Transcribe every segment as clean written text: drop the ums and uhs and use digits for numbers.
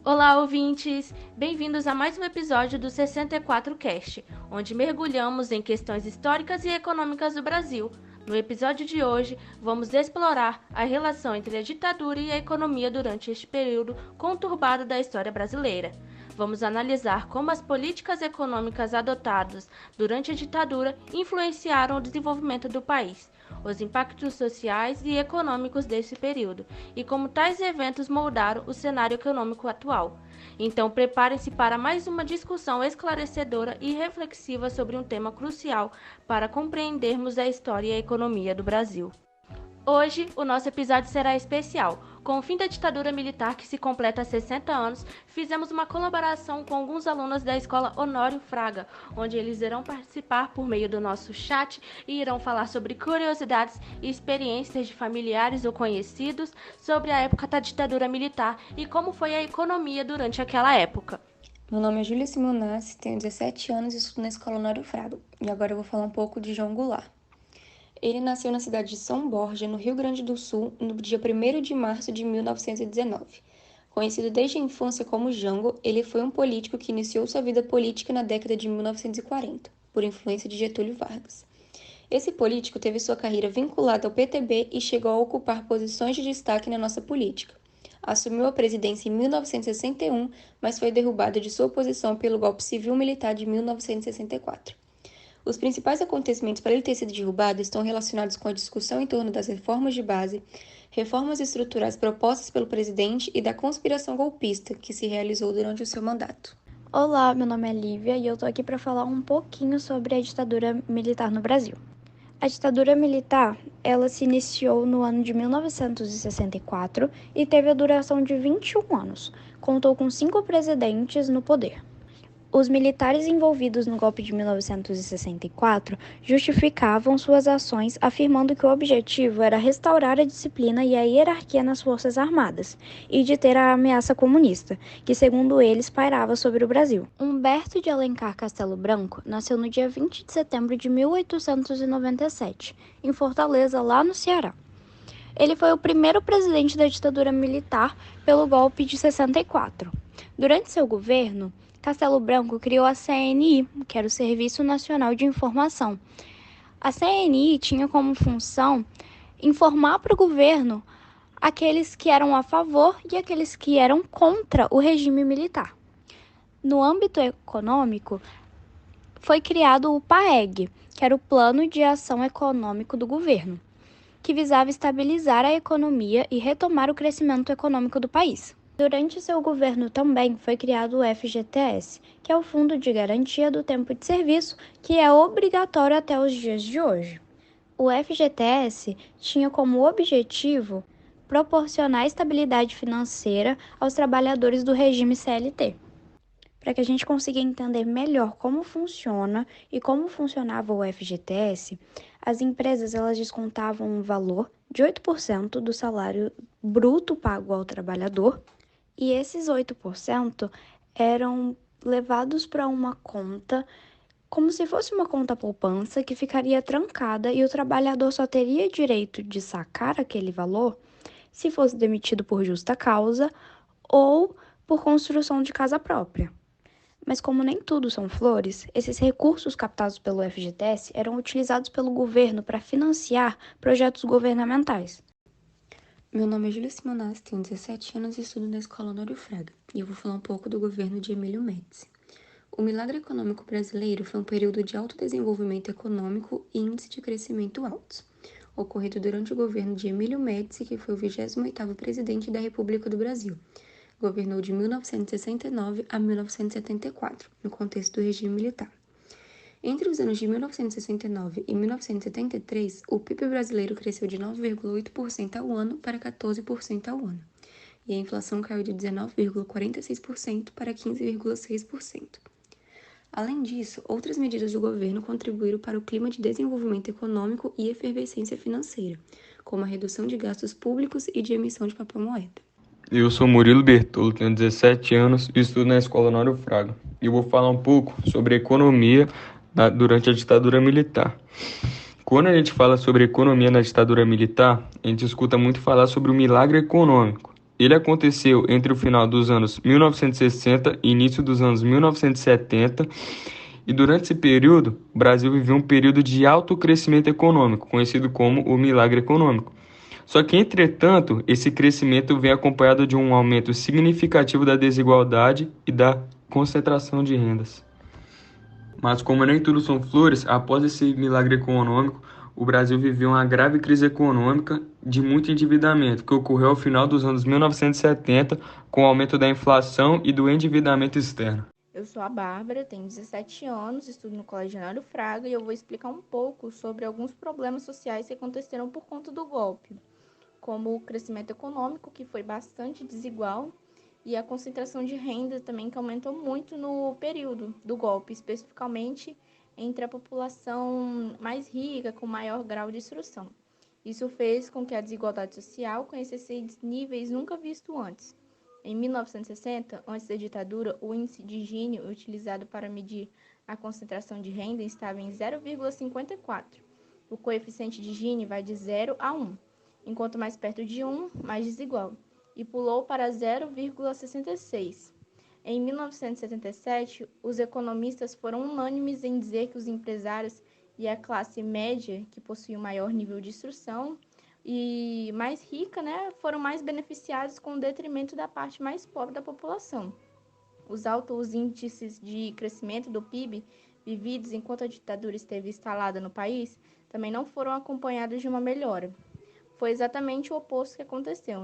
Olá, ouvintes! Bem-vindos a mais um episódio do 64Cast, onde mergulhamos em questões históricas e econômicas do Brasil. No episódio de hoje, vamos explorar a relação entre a ditadura e a economia durante este período conturbado da história brasileira. Vamos analisar como as políticas econômicas adotadas durante a ditadura influenciaram o desenvolvimento do país, os impactos sociais e econômicos desse período e como tais eventos moldaram o cenário econômico atual. Então, preparem-se para mais uma discussão esclarecedora e reflexiva sobre um tema crucial para compreendermos a história e a economia do Brasil. Hoje, o nosso episódio será especial. Com o fim da ditadura militar que se completa há 60 anos, fizemos uma colaboração com alguns alunos da Escola Honório Fraga, onde eles irão participar por meio do nosso chat e irão falar sobre curiosidades e experiências de familiares ou conhecidos sobre a época da ditadura militar e como foi a economia durante aquela época. Meu nome é Júlia Simonassi, tenho 17 anos e estudo na Escola Honório Fraga. E agora eu vou falar um pouco de João Goulart. Ele nasceu na cidade de São Borja, no Rio Grande do Sul, no dia 1º de março de 1919. Conhecido desde a infância como Jango, ele foi um político que iniciou sua vida política na década de 1940, por influência de Getúlio Vargas. Esse político teve sua carreira vinculada ao PTB e chegou a ocupar posições de destaque na nossa política. Assumiu a presidência em 1961, mas foi derrubado de sua posição pelo golpe civil-militar de 1964. Os principais acontecimentos para ele ter sido derrubado estão relacionados com a discussão em torno das reformas de base, reformas estruturais propostas pelo presidente e da conspiração golpista que se realizou durante o seu mandato. Olá, meu nome é Lívia e eu tô aqui para falar um pouquinho sobre a ditadura militar no Brasil. A ditadura militar, ela se iniciou no ano de 1964 e teve a duração de 21 anos. Contou com 5 presidentes no poder. Os militares envolvidos no golpe de 1964 justificavam suas ações afirmando que o objetivo era restaurar a disciplina e a hierarquia nas Forças Armadas e de ter a ameaça comunista, que segundo eles pairava sobre o Brasil. Humberto de Alencar Castelo Branco nasceu no dia 20 de setembro de 1897, em Fortaleza, lá no Ceará. Ele foi o primeiro presidente da ditadura militar pelo golpe de 64. Durante seu governo, Castelo Branco criou a CNI, que era o Serviço Nacional de Informação. A CNI tinha como função informar para o governo aqueles que eram a favor e aqueles que eram contra o regime militar. No âmbito econômico, foi criado o PAEG, que era o Plano de Ação Econômico do governo, que visava estabilizar a economia e retomar o crescimento econômico do país. Durante seu governo também foi criado o FGTS, que é o Fundo de Garantia do Tempo de Serviço, que é obrigatório até os dias de hoje. O FGTS tinha como objetivo proporcionar estabilidade financeira aos trabalhadores do regime CLT. Para que a gente consiga entender melhor como funciona e como funcionava o FGTS, as empresas elas descontavam um valor de 8% do salário bruto pago ao trabalhador, e esses 8% eram levados para uma conta, como se fosse uma conta poupança, que ficaria trancada e o trabalhador só teria direito de sacar aquele valor se fosse demitido por justa causa ou por construção de casa própria. Mas como nem tudo são flores, esses recursos captados pelo FGTS eram utilizados pelo governo para financiar projetos governamentais. Meu nome é Júlia Simonassi, tenho 17 anos e estudo na Escola Honório Fraga, e eu vou falar um pouco do governo de Emílio Médici. O milagre econômico brasileiro foi um período de alto desenvolvimento econômico e índice de crescimento altos, ocorrido durante o governo de Emílio Médici, que foi o 28º presidente da República do Brasil. Governou de 1969 a 1974, no contexto do regime militar. Entre os anos de 1969 e 1973, o PIB brasileiro cresceu de 9,8% ao ano para 14% ao ano, e a inflação caiu de 19,46% para 15,6%. Além disso, outras medidas do governo contribuíram para o clima de desenvolvimento econômico e efervescência financeira, como a redução de gastos públicos e de emissão de papel moeda. Eu sou Murilo Bertolo, tenho 17 anos e estudo na Escola Honório Fraga. E eu vou falar um pouco sobre a economia durante a ditadura militar. Quando a gente fala sobre economia na ditadura militar, a gente escuta muito falar sobre o milagre econômico. Ele aconteceu entre o final dos anos 1960 e início dos anos 1970, e durante esse período, o Brasil viveu um período de alto crescimento econômico, conhecido como o milagre econômico. Só que, entretanto, esse crescimento vem acompanhado de um aumento significativo da desigualdade e da concentração de rendas. Mas como nem tudo são flores, após esse milagre econômico, o Brasil viveu uma grave crise econômica de muito endividamento, que ocorreu ao final dos anos 1970, com o aumento da inflação e do endividamento externo. Eu sou a Bárbara, tenho 17 anos, estudo no Colégio Janário Fraga e eu vou explicar um pouco sobre alguns problemas sociais que aconteceram por conta do golpe, como o crescimento econômico, que foi bastante desigual, e a concentração de renda também, que aumentou muito no período do golpe, especificamente entre a população mais rica, com maior grau de instrução. Isso fez com que a desigualdade social conhecesse níveis nunca vistos antes. Em 1960, antes da ditadura, o índice de Gini, utilizado para medir a concentração de renda, estava em 0,54. O coeficiente de Gini vai de 0 a 1, enquanto mais perto de 1, mais desigual, e pulou para 0,66. Em 1977, os economistas foram unânimes em dizer que os empresários e a classe média, que possuíam maior nível de instrução e mais rica, foram mais beneficiados com o detrimento da parte mais pobre da população. Os altos índices de crescimento do PIB vividos enquanto a ditadura esteve instalada no país também não foram acompanhados de uma melhora. Foi exatamente o oposto que aconteceu,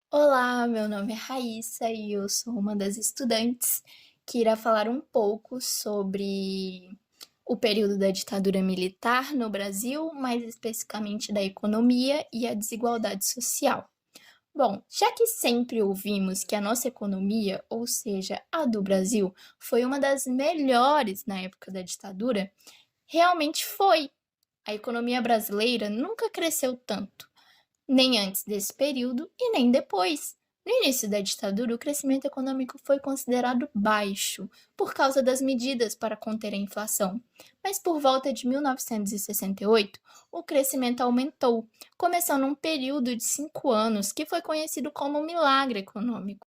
Olá, meu nome é Raíssa e eu sou uma das estudantes que irá falar um pouco sobre o período da ditadura militar no Brasil, mais especificamente da economia e a desigualdade social. Bom, já que sempre ouvimos que a nossa economia, ou seja, a do Brasil, foi uma das melhores na época da ditadura, realmente foi. A economia brasileira nunca cresceu tanto, nem antes desse período e nem depois. No início da ditadura, o crescimento econômico foi considerado baixo por causa das medidas para conter a inflação. Mas por volta de 1968, o crescimento aumentou, começando um período de 5 anos que foi conhecido como milagre econômico.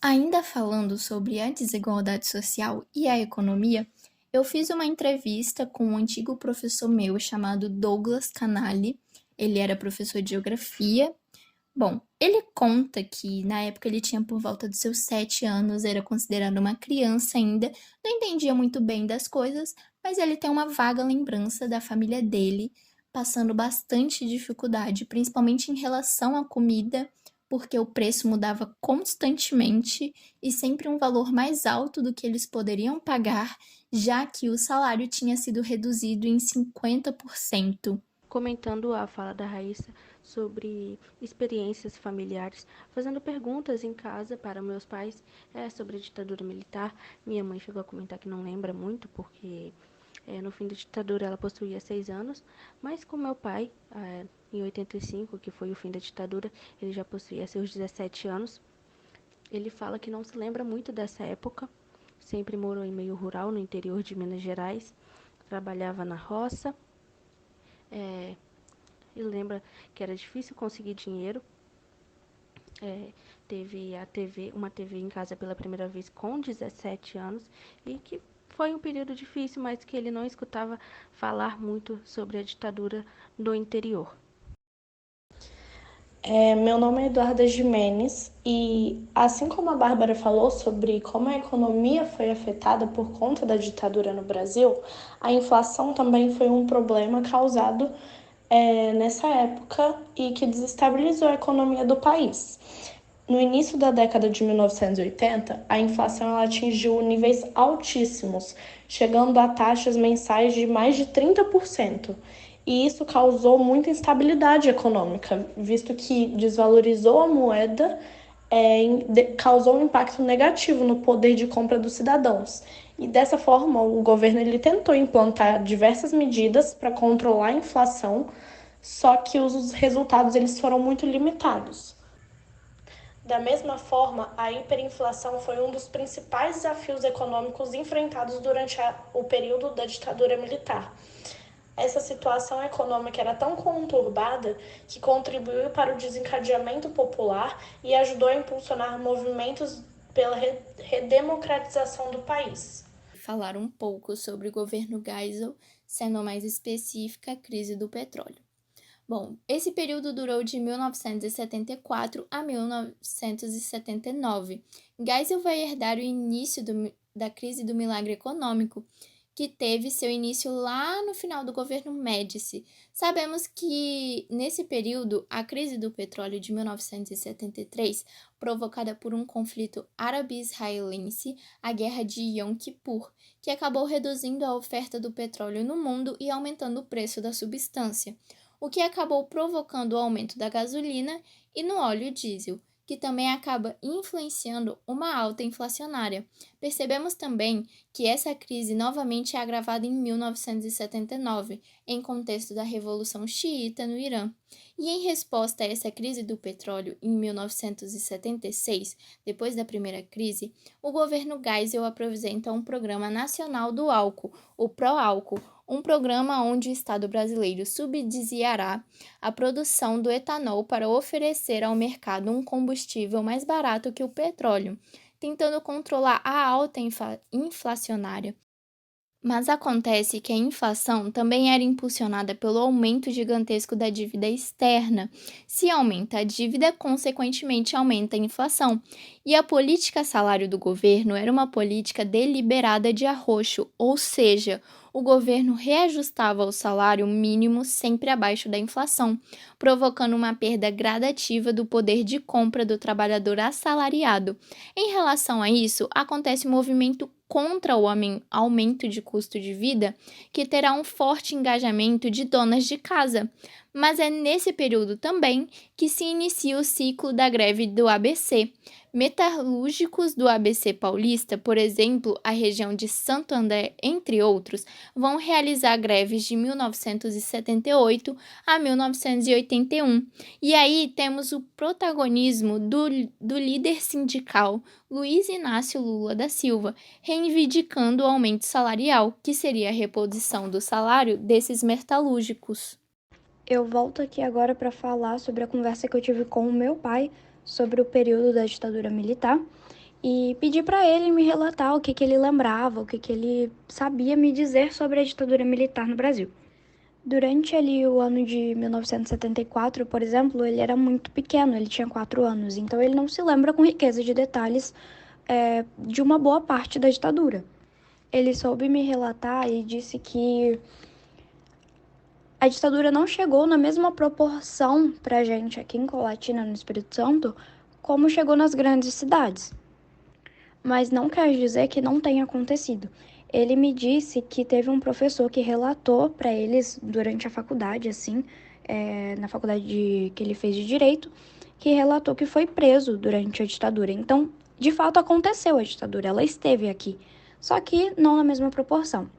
Ainda falando sobre a desigualdade social e a economia, eu fiz uma entrevista com um antigo professor meu chamado Douglas Canali. Ele era professor de geografia. Bom, ele conta que na época ele tinha por volta dos seus 7 anos, era considerado uma criança ainda, não entendia muito bem das coisas, mas ele tem uma vaga lembrança da família dele passando bastante dificuldade, principalmente em relação à comida, porque o preço mudava constantemente e sempre um valor mais alto do que eles poderiam pagar, já que o salário tinha sido reduzido em 50%. Comentando a fala da Raíssa sobre experiências familiares, fazendo perguntas em casa para meus pais sobre a ditadura militar. Minha mãe chegou a comentar que não lembra muito, porque no fim da ditadura ela possuía 6 anos, mas com meu pai, em 85, que foi o fim da ditadura, ele já possuía seus 17 anos. Ele fala que não se lembra muito dessa época, sempre morou em meio rural, no interior de Minas Gerais, trabalhava na roça. Ele lembra que era difícil conseguir dinheiro. Teve uma TV em casa pela primeira vez com 17 anos e que foi um período difícil, mas que ele não escutava falar muito sobre a ditadura do interior. Meu nome é Eduarda Jimenez e, assim como a Bárbara falou sobre como a economia foi afetada por conta da ditadura no Brasil, a inflação também foi um problema causado nessa época e que desestabilizou a economia do país. No início da década de 1980, a inflação ela atingiu níveis altíssimos, chegando a taxas mensais de mais de 30%. E isso causou muita instabilidade econômica, visto que desvalorizou a moeda, causou um impacto negativo no poder de compra dos cidadãos. E dessa forma, o governo ele tentou implantar diversas medidas para controlar a inflação, só que os resultados eles foram muito limitados. Da mesma forma, a hiperinflação foi um dos principais desafios econômicos enfrentados durante o período da ditadura militar. Essa situação econômica era tão conturbada que contribuiu para o desencadeamento popular e ajudou a impulsionar movimentos pela redemocratização do país. Falar um pouco sobre o governo Geisel, sendo mais específica a crise do petróleo. Bom, esse período durou de 1974 a 1979. Geisel vai herdar o início da crise do milagre econômico, que teve seu início lá no final do governo Médici. Sabemos que, nesse período, a crise do petróleo de 1973, provocada por um conflito árabe-israelense, a Guerra de Yom Kippur, que acabou reduzindo a oferta do petróleo no mundo e aumentando o preço da substância, o que acabou provocando o aumento da gasolina e no óleo diesel, que também acaba influenciando uma alta inflacionária. Percebemos também que essa crise novamente é agravada em 1979, em contexto da Revolução Xiita no Irã. E em resposta a essa crise do petróleo em 1976, depois da primeira crise, o governo Geisel apresenta um programa nacional do álcool, o Pró-Álcool, um programa onde o Estado brasileiro subsidiará a produção do etanol para oferecer ao mercado um combustível mais barato que o petróleo, tentando controlar a alta inflacionária. Mas acontece que a inflação também era impulsionada pelo aumento gigantesco da dívida externa. Se aumenta a dívida, consequentemente aumenta a inflação. E a política salário do governo era uma política deliberada de arroxo, ou seja, o governo reajustava o salário mínimo sempre abaixo da inflação, provocando uma perda gradativa do poder de compra do trabalhador assalariado. Em relação a isso, acontece um movimento contra o aumento de custo de vida, que terá um forte engajamento de donas de casa. Mas é nesse período também que se inicia o ciclo da greve do ABC. Metalúrgicos do ABC paulista, por exemplo, a região de Santo André, entre outros, vão realizar greves de 1978 a 1981. E aí temos o protagonismo do líder sindical Luiz Inácio Lula da Silva, reivindicando o aumento salarial, que seria a reposição do salário desses metalúrgicos. Eu volto aqui agora para falar sobre a conversa que eu tive com o meu pai sobre o período da ditadura militar e pedir para ele me relatar o que ele lembrava, o que ele sabia me dizer sobre a ditadura militar no Brasil. Durante ali o ano de 1974, por exemplo, ele era muito pequeno, ele tinha 4 anos, então ele não se lembra com riqueza de detalhes de uma boa parte da ditadura. Ele soube me relatar e disse que a ditadura não chegou na mesma proporção pra gente aqui em Colatina, no Espírito Santo, como chegou nas grandes cidades. Mas não quer dizer que não tenha acontecido. Ele me disse que teve um professor que relatou para eles durante a faculdade, na faculdade que ele fez de Direito, que relatou que foi preso durante a ditadura. Então, de fato, aconteceu a ditadura, ela esteve aqui, só que não na mesma proporção.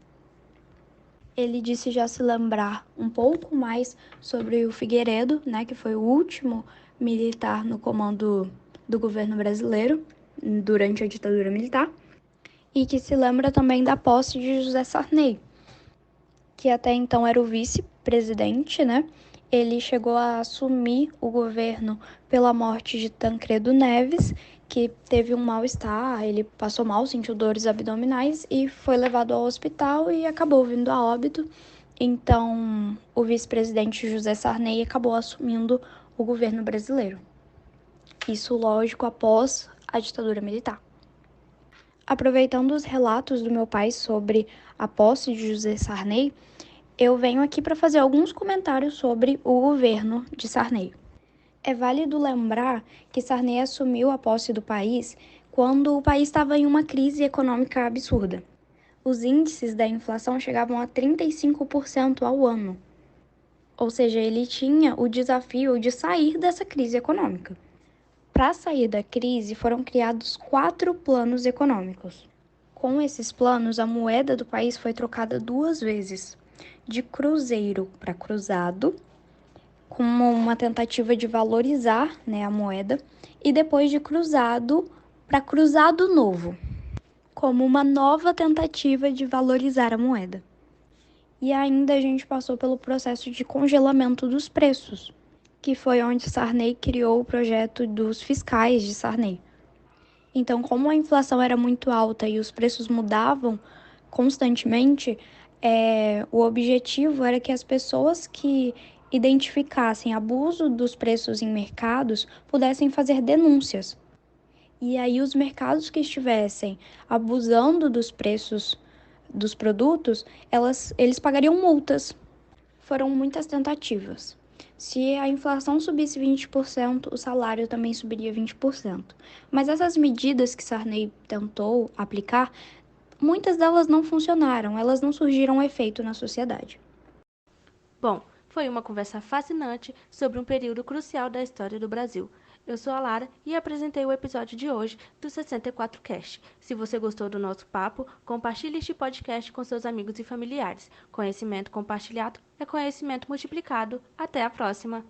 Ele disse já se lembrar um pouco mais sobre o Figueiredo, que foi o último militar no comando do governo brasileiro durante a ditadura militar, e que se lembra também da posse de José Sarney, que até então era o vice-presidente, Ele chegou a assumir o governo pela morte de Tancredo Neves, que teve um mal-estar, ele passou mal, sentiu dores abdominais e foi levado ao hospital e acabou vindo a óbito. Então, o vice-presidente José Sarney acabou assumindo o governo brasileiro. Isso, lógico, após a ditadura militar. Aproveitando os relatos do meu pai sobre a posse de José Sarney, eu venho aqui para fazer alguns comentários sobre o governo de Sarney. É válido lembrar que Sarney assumiu a posse do país quando o país estava em uma crise econômica absurda. Os índices da inflação chegavam a 35% ao ano. Ou seja, ele tinha o desafio de sair dessa crise econômica. Para sair da crise, foram criados 4 planos econômicos. Com esses planos, a moeda do país foi trocada 2 vezes, de cruzeiro para cruzado, como uma tentativa de valorizar a moeda, e depois de cruzado para cruzado novo, como uma nova tentativa de valorizar a moeda. E ainda a gente passou pelo processo de congelamento dos preços, que foi onde Sarney criou o projeto dos fiscais de Sarney. Então, como a inflação era muito alta e os preços mudavam constantemente, o objetivo era que as pessoas que identificassem abuso dos preços em mercados pudessem fazer denúncias. E aí os mercados que estivessem abusando dos preços dos produtos, eles pagariam multas. Foram muitas tentativas. Se a inflação subisse 20%, o salário também subiria 20%. Mas essas medidas que Sarney tentou aplicar, muitas delas não funcionaram, elas não surgiram efeito na sociedade. Bom, foi uma conversa fascinante sobre um período crucial da história do Brasil. Eu sou a Lara e apresentei o episódio de hoje do 64Cast. Se você gostou do nosso papo, compartilhe este podcast com seus amigos e familiares. Conhecimento compartilhado é conhecimento multiplicado. Até a próxima!